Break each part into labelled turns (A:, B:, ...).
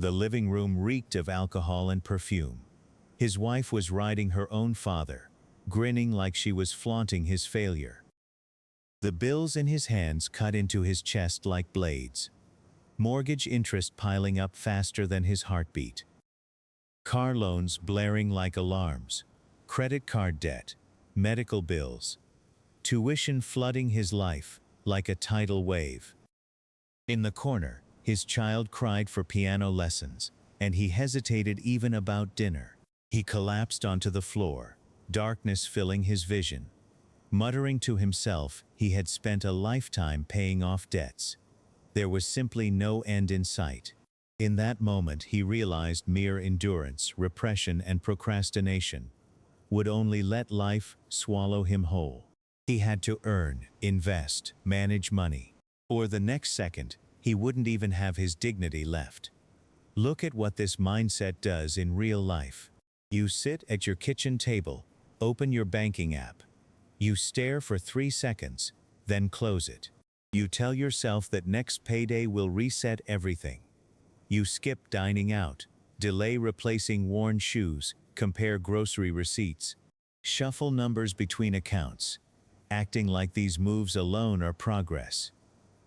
A: The living room reeked of alcohol and perfume. His wife was riding her own father, grinning like she was flaunting his failure. The bills in his hands cut into his chest like blades. Mortgage interest piling up faster than his heartbeat. Car loans blaring like alarms. Credit card debt. Medical bills. Tuition flooding his life like a tidal wave. In the corner, his child cried for piano lessons, and he hesitated even about dinner. He collapsed onto the floor, darkness filling his vision. Muttering to himself, he had spent a lifetime paying off debts. There was simply no end in sight. In that moment, he realized mere endurance, repression, and procrastination would only let life swallow him whole. He had to earn, invest, manage money. Or the next second, he wouldn't even have his dignity left. Look at what this mindset does in real life. You sit at your kitchen table, open your banking app. You stare for 3 seconds, then close it. You tell yourself that next payday will reset everything. You skip dining out, delay replacing worn shoes, compare grocery receipts, shuffle numbers between accounts, acting like these moves alone are progress.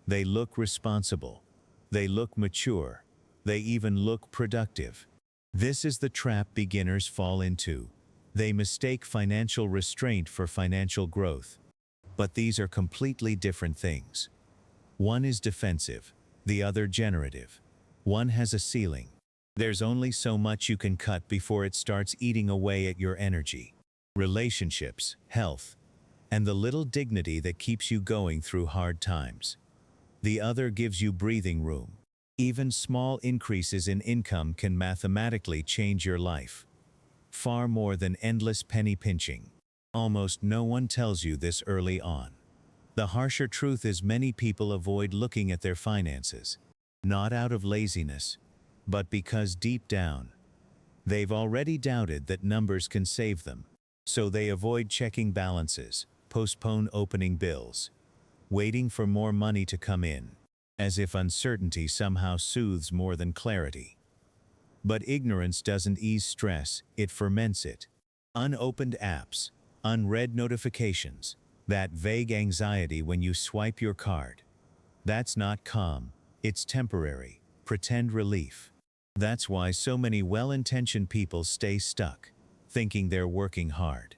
A: They look responsible. They look mature. They even look productive. This is the trap beginners fall into. They mistake financial restraint for financial growth. But these are completely different things. One is defensive, the other generative. One has a ceiling. There's only so much you can cut before it starts eating away at your energy, relationships, health, and the little dignity that keeps you going through hard times. The other gives you breathing room. Even small increases in income can mathematically change your life. Far more than endless penny pinching. Almost no one tells you this early on. The harsher truth is many people avoid looking at their finances, not out of laziness, but because deep down, they've already doubted that numbers can save them. So they avoid checking balances, postpone opening bills, waiting for more money to come in, as if uncertainty somehow soothes more than clarity. But ignorance doesn't ease stress, it ferments it. Unopened apps, unread notifications, that vague anxiety when you swipe your card. That's not calm, it's temporary, pretend relief. That's why so many well-intentioned people stay stuck, thinking they're working hard.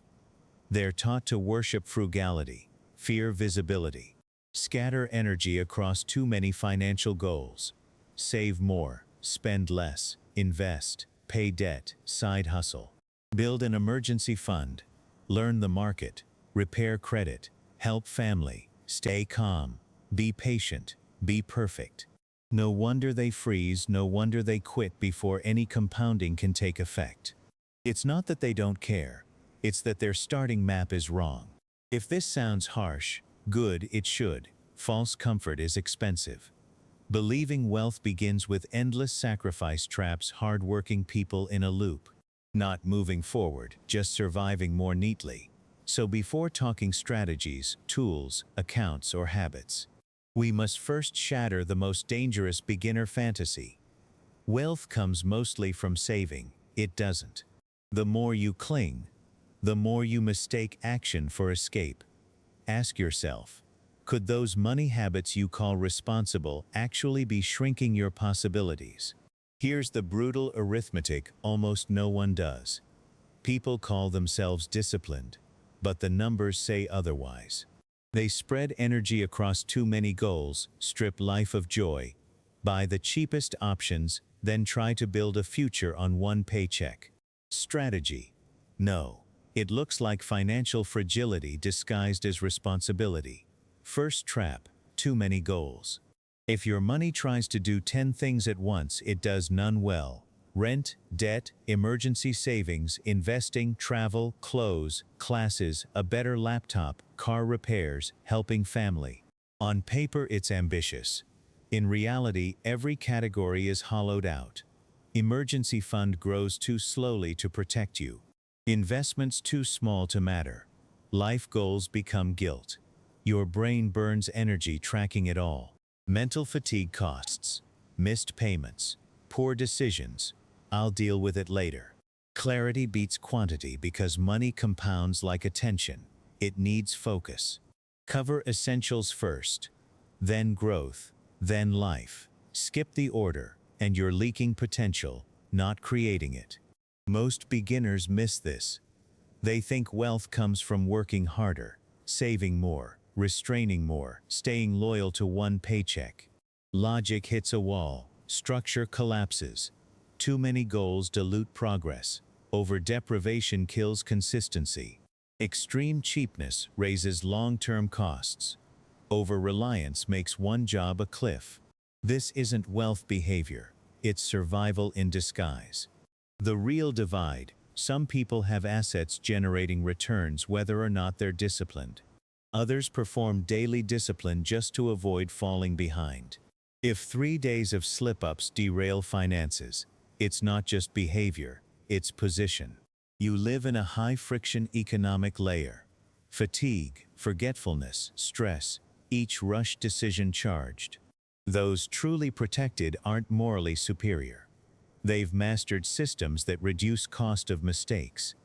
A: They're taught to worship frugality, fear visibility, scatter energy across too many financial goals. Save more, spend less, invest, pay debt, side hustle. Build an emergency fund, learn the market, repair credit, help family, stay calm, be patient, be perfect. No wonder they freeze, no wonder they quit before any compounding can take effect. It's not that they don't care, it's that their starting map is wrong. If this sounds harsh, good, it should. False comfort is expensive. Believing wealth begins with endless sacrifice traps hard-working people in a loop. Not moving forward, just surviving more neatly. So before talking strategies, tools, accounts, or habits, we must first shatter the most dangerous beginner fantasy. Wealth comes mostly from saving, it doesn't. The more you cling, the more you mistake action for escape. Ask yourself, could those money habits you call responsible actually be shrinking your possibilities? Here's the brutal arithmetic almost no one does. People call themselves disciplined, but the numbers say otherwise. They spread energy across too many goals, strip life of joy, buy the cheapest options, then try to build a future on one paycheck. Strategy? No. It looks like financial fragility disguised as responsibility. First trap, too many goals. If your money tries to do 10 things at once, it does none well. Rent, debt, emergency savings, investing, travel, clothes, classes, a better laptop, car repairs, helping family. On paper, it's ambitious. In reality, every category is hollowed out. Emergency fund grows too slowly to protect you. Investments too small to matter. Life goals become guilt. Your brain burns energy tracking it all. Mental fatigue costs, missed payments, Poor decisions. I'll deal with it later. Clarity beats quantity because money compounds like attention. It needs focus. Cover essentials first, then growth, then life. Skip the order, and you're leaking potential, not creating it. Most beginners miss this. They think wealth comes from working harder, saving more, restraining more, staying loyal to one paycheck. Logic hits a wall, structure collapses. Too many goals dilute progress. Over-deprivation kills consistency. Extreme cheapness raises long-term costs. Over-reliance makes one job a cliff. This isn't wealth behavior, it's survival in disguise. The real divide: some people have assets generating returns whether or not they're disciplined. Others perform daily discipline just to avoid falling behind. If 3 days of slip-ups derail finances, it's not just behavior, it's position. You live in a high-friction economic layer. Fatigue, forgetfulness, stress, each rushed decision charged. Those truly protected aren't morally superior. They've mastered systems that reduce cost of mistakes.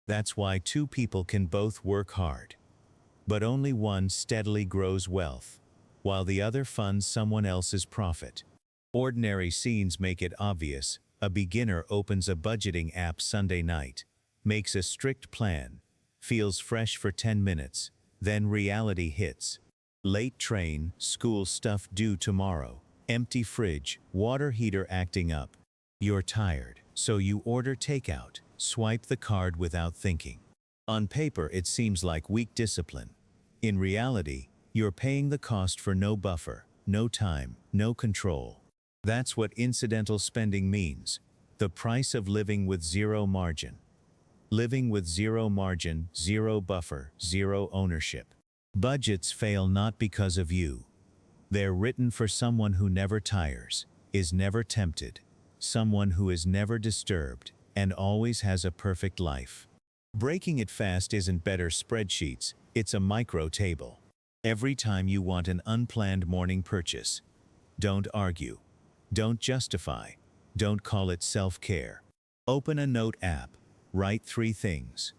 A: That's why two people can both work hard. But only one steadily grows wealth, while the other funds someone else's profit. Ordinary scenes make it obvious. A beginner opens a budgeting app Sunday night, makes a strict plan, feels fresh for 10 minutes, then reality hits. Late train, school stuff due tomorrow, empty fridge, water heater acting up. You're tired, so you order takeout, swipe the card without thinking. On paper, it seems like weak discipline. In reality, you're paying the cost for no buffer, no time, no control. That's what incidental spending means. The price of living with zero margin. Living with zero margin, zero buffer, zero ownership. Budgets fail not because of you. They're written for someone who never tires, is never tempted, someone who is never disturbed, and always has a perfect life. Breaking it fast isn't better spreadsheets, it's a micro table. Every time you want an unplanned morning purchase, don't argue. Don't justify. Don't call it self-care. Open a note app. Write 3 things.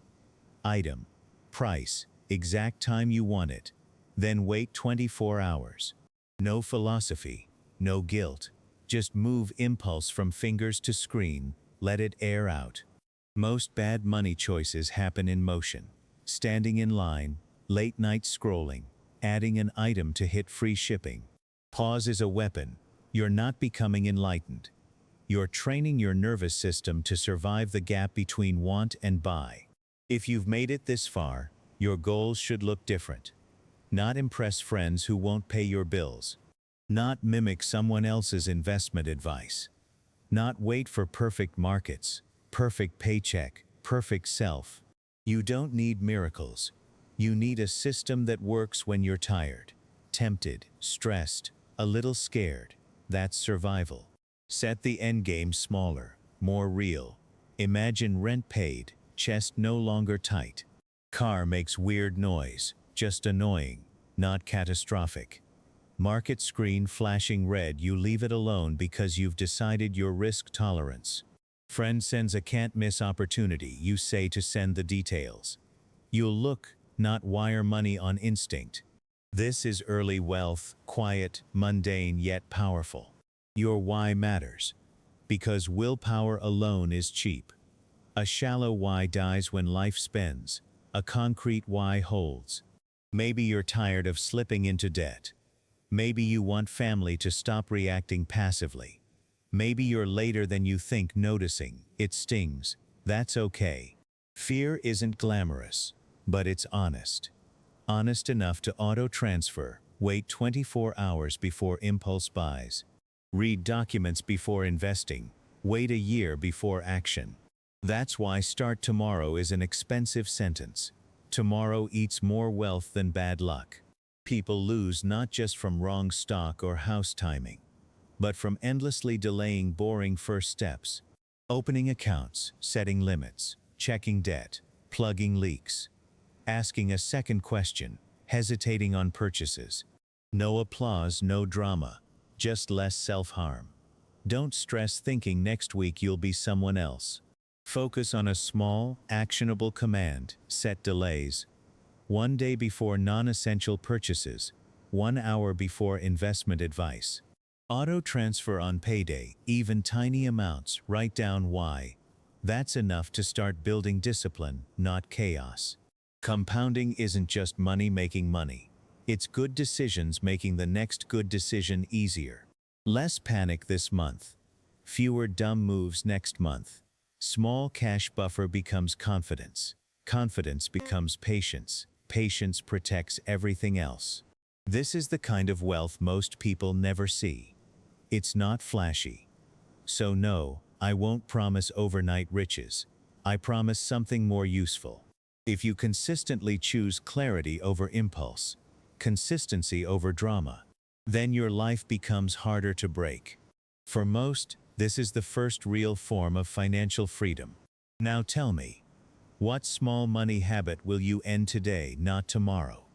A: Item, price, exact time you want it. Then wait 24 hours. No philosophy, no guilt. Just move impulse from fingers to screen. Let it air out. Most bad money choices happen in motion. Standing in line, late night scrolling, adding an item to hit free shipping. Pause is a weapon. You're not becoming enlightened. You're training your nervous system to survive the gap between want and buy. If you've made it this far, your goals should look different. Not impress friends who won't pay your bills. Not mimic someone else's investment advice. Not wait for perfect markets, perfect paycheck, perfect self. You don't need miracles. You need a system that works when you're tired, tempted, stressed, a little scared. That's survival. Set the endgame smaller, more real. Imagine rent paid, chest no longer tight. Car makes weird noise, just annoying, not catastrophic. Market screen flashing red, you leave it alone because you've decided your risk tolerance. Friend sends a can't miss opportunity, you say to send the details. You'll look, not wire money on instinct. This is early wealth, quiet, mundane yet powerful. Your why matters. Because willpower alone is cheap. A shallow why dies when life spends. A concrete why holds. Maybe you're tired of slipping into debt. Maybe you want family to stop reacting passively. Maybe you're later than you think noticing. It stings. That's okay. Fear isn't glamorous, but it's honest. Honest enough to auto-transfer, wait 24 hours before impulse buys. Read documents before investing, wait a year before action. That's why start tomorrow is an expensive sentence. Tomorrow eats more wealth than bad luck. People lose not just from wrong stock or house timing, but from endlessly delaying boring first steps. Opening accounts, setting limits, checking debt, plugging leaks. Asking a second question, hesitating on purchases. No applause, no drama, just less self-harm. Don't stress thinking next week you'll be someone else. Focus on a small, actionable command. Set delays. 1 day before non-essential purchases. 1 hour before investment advice. Auto transfer on payday, even tiny amounts. Write down why. That's enough to start building discipline, not chaos. Compounding isn't just money making money. It's good decisions making the next good decision easier. Less panic this month. Fewer dumb moves next month. Small cash buffer becomes confidence. Confidence becomes patience. Patience protects everything else. This is the kind of wealth most people never see. It's not flashy. So no, I won't promise overnight riches. I promise something more useful. If you consistently choose clarity over impulse, consistency over drama, then your life becomes harder to break. For most, this is the first real form of financial freedom. Now tell me, what small money habit will you end today, not tomorrow?